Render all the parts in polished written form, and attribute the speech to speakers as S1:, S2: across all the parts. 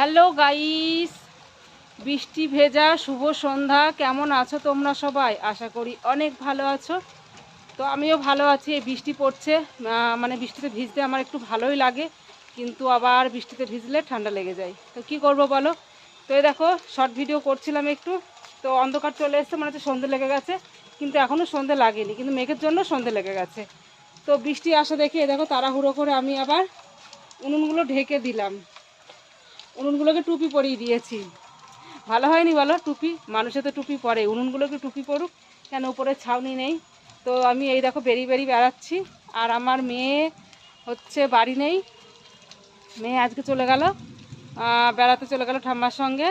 S1: Hello guys, বৃষ্টি ভেজা শুভ সন্ধ্যা। কেমন আছো তোমরা সবাই? আশা করি অনেক ভালো আছো। তো আমিও ভালো আছি। এই বৃষ্টি পড়ছে, মানে বৃষ্টিতে ভিজতে আমার একটু ভালোই লাগে, কিন্তু আবার বৃষ্টিতে ভিজলে ঠান্ডা লেগে যায়। তো কি করব বলো। তো এই দেখো শর্ট ভিডিও করছিলাম একটু, তো অন্ধকার চলে এসছে, মানে হচ্ছে সন্ধে লেগে গেছে, কিন্তু এখনও সন্ধে লাগেনি, কিন্তু মেঘের জন্য সন্ধে লেগে গেছে। তো বৃষ্টি আসা দেখে দেখো তাড়াহুড়ো করে আমি আবার উনুনগুলো ঢেকে দিলাম। উনুনগুলোকে টুপি পরিয়ে দিয়েছি। ভালো হয়নি বলো? টুপি, মানুষে তো টুপি পরে, উনুনগুলোকে টুপি পরুক কেন, উপরে ছাউনি নেই। তো আমি এই দেখো বেরিয়ে বেড়াচ্ছি। আর আমার মেয়ে হচ্ছে বাড়ি নেই, মেয়ে আজকে চলে গেল বেড়াতে, চলে গেল ঠাম্মার সঙ্গে।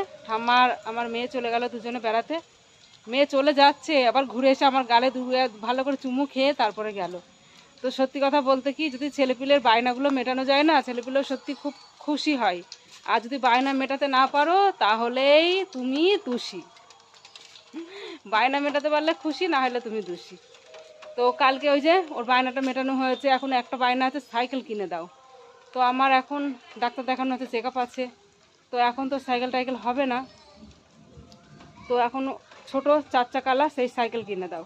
S1: আমার মেয়ে চলে গেল দুজনে বেড়াতে। মেয়ে চলে যাচ্ছে, আবার ঘুরে এসে আমার গালে ভালো করে চুমু খেয়ে তারপরে গেল। তো সত্যি কথা বলতে কি, যদি ছেলেপিলের বায়নাগুলো মেটানো যায় না, ছেলেপিলেও সত্যি খুব খুশি হয়। আর যদি বায়না মেটাতে না পারো তাহলেই তুমি দোষী। বায়না মেটাতে পারলে খুশি, না হলে তুমি দোষী। তো কালকে ওই যে ওর বায়নাটা মেটানো হয়েছে, এখন একটা বায়না আছে সাইকেল কিনে দাও। তো আমার এখন ডাক্তার দেখানো হচ্ছে, চেক আপ আছে, তো এখন তো সাইকেল টাইকেল হবে না। তো এখন ছোট 4 চাকালা সেই সাইকেল কিনে দাও।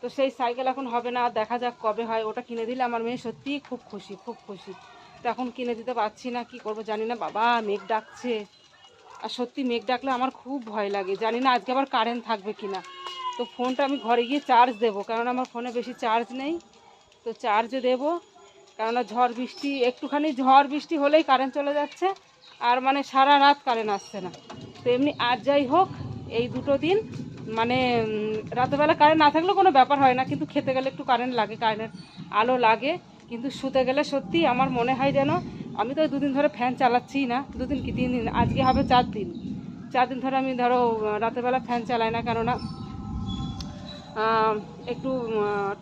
S1: তো সেই সাইকেল এখন হবে না, দেখা যাক কবে হয়। ওটা কিনে দিলে আমার মেয়ে সত্যিই খুব খুশি, খুব খুশি। তো এখন কিনে দিতে পারছি না, কি করব জানি না। বাবা মেঘ ডাকছে, আর সত্যি মেঘ ডাকলে আমার খুব ভয় লাগে, জানি না আজকে আবার কারেন্ট থাকবে কি না। তো ফোনটা আমি ঘরে গিয়ে চার্জ দেবো, কারণ আমার ফোনে বেশি চার্জ নেই। তো চার্জে দেবো, কেননা ঝড় বৃষ্টি, একটুখানি ঝড় বৃষ্টি হলেই কারেন্ট চলে যাচ্ছে, আর মানে সারা রাত কারেন্ট আসছে না। তো এমনি আর যাই হোক, এই দুটো দিন মানে রাতেরবেলা কারেন্ট না থাকলেও কোনো ব্যাপার হয় না, কিন্তু খেতে গেলে একটু কারেন্ট লাগে, কারেন্টের আলো লাগে। কিন্তু শুতে গেলে সত্যি আমার মনে হয় যেন, আমি তো 2 দিন ধরে ফ্যান চালাচ্ছিই না, 2 দিন কি 3 দিন, আজকে হবে 4 দিন। 4 দিন ধরে আমি ধরো রাতেরবেলা ফ্যান চালাই না, কেননা একটু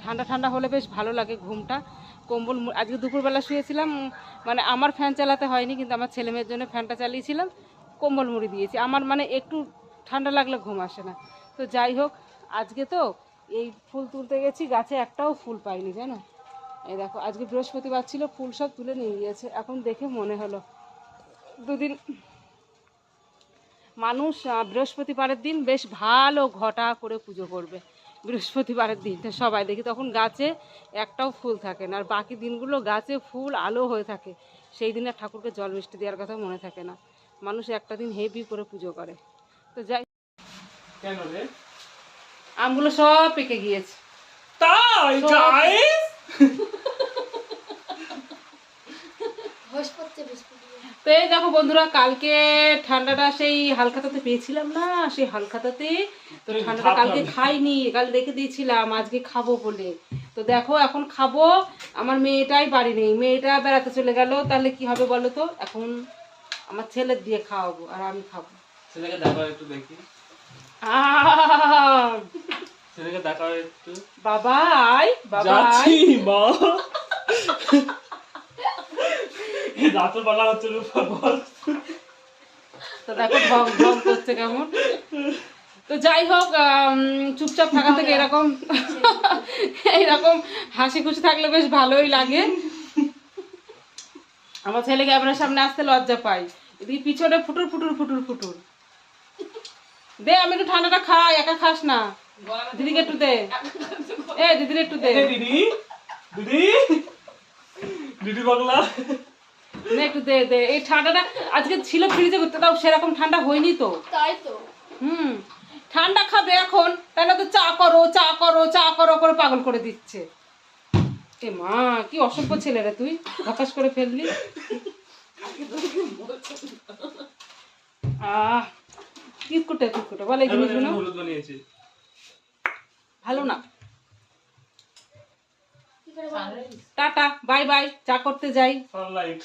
S1: ঠান্ডা ঠান্ডা হলে বেশ ভালো লাগে ঘুমটা। কম্বল আজকে দুপুরবেলা শুয়েছিলাম, মানে আমার ফ্যান চালাতে হয়নি, কিন্তু আমার ছেলে মেয়ের জন্য ফ্যানটা চালিয়েছিলাম, কম্বল মুড়ি দিয়েছি। আমার মানে একটু ঠান্ডা লাগলে ঘুম আসে না। তো যাই হোক, আজকে তো এই ফুল তুলতে গেছি, গাছে একটাও ফুল পাইনি জানো। এই দেখো আজকে বৃহস্পতিবার ছিল, ফুল সব তুলে নিয়ে গিয়েছে। এখন দেখে মনে হলো 2 দিন মানুষ বৃহস্পতিবারের দিন বেশ ভালো ঘটা করে পুজো করবে। বৃহস্পতিবারের দিনটা সবাই দেখি তখন গাছে একটাও ফুল থাকে না, আর বাকি দিনগুলো গাছে ফুল আলো হয়ে থাকে। সেই দিনে ঠাকুরকে জল মিষ্টি দেওয়ার কথা মনে থাকে না, মানুষ একটা দিন হেভি করে পুজো করে। তো যাই,
S2: কেন রে?
S1: আমগুলো সব পেকে গিয়েছে।
S2: তাই গাইস,
S1: তো এই দেখো বন্ধুরা, কালকে ঠান্ডাটা সেই হালখাতাতে পেয়েছিলাম না, সেই হালখাতাতে তো ঠান্ডাটা কালকে খাইনি, কাল রেখে দিয়েছিলাম আজকে খাবো বলে। তো দেখো এখন খাবো। আমার মেয়েটাই বাড়ি নেই, মেয়েটা বেড়াতে চলে গেল, তাহলে কি হবে বলো তো। এখন আমার ছেলের দিয়ে খাওয়াবো আর আমি খাবো।
S2: ছেলেকে দেখাও একটু দেখি,
S1: আহ,
S2: ছেলেকে দেখাও একটু।
S1: বাবা আয়, বাবা
S2: যাচ্ছি
S1: আয়।
S2: মা। রাতের বেলা হচ্ছে বল।
S1: তো দেখো ঢং ঢং করছে কেমন। তো যাই হোক, চুপচাপ থাকা থেকে এরকম এইরকম হাসি খুশি থাকলে বেশ ভালোই লাগে। আমার ছেলে ক্যামেরার সামনে আসতে লজ্জা পাই, এদিকে পিছনে ফুটুর ফুটুর ফুটুর ফুটুর। দে আমি একটু ঠান্ডাটা খাই, একা খাস না, দিদিকে একটু দে, এ দিদির একটু দে।
S2: দিদি দিদি দিদি বাংলা
S1: না একটু দে দে, এই ঠান্ডাটা আজকে ছিল ফ্রিজে করতে, তাও সেরকম ঠান্ডা হয়নি তো।
S3: তাই তো
S1: ঠান্ডা খাবে এখন, তাহলে তো চা করো চা করো চা করো করে পাগল করে দিচ্ছে। এ মা কি অসভ্য ছেলে রে তুই, হতাশ করে ফেললি। কি কুটে বল এই জিনিসগুলো
S2: হলুদ বানিয়েছি,
S1: ভালো না। টাটা বাই বাই, চা করতে যাই।
S2: সানলাইট।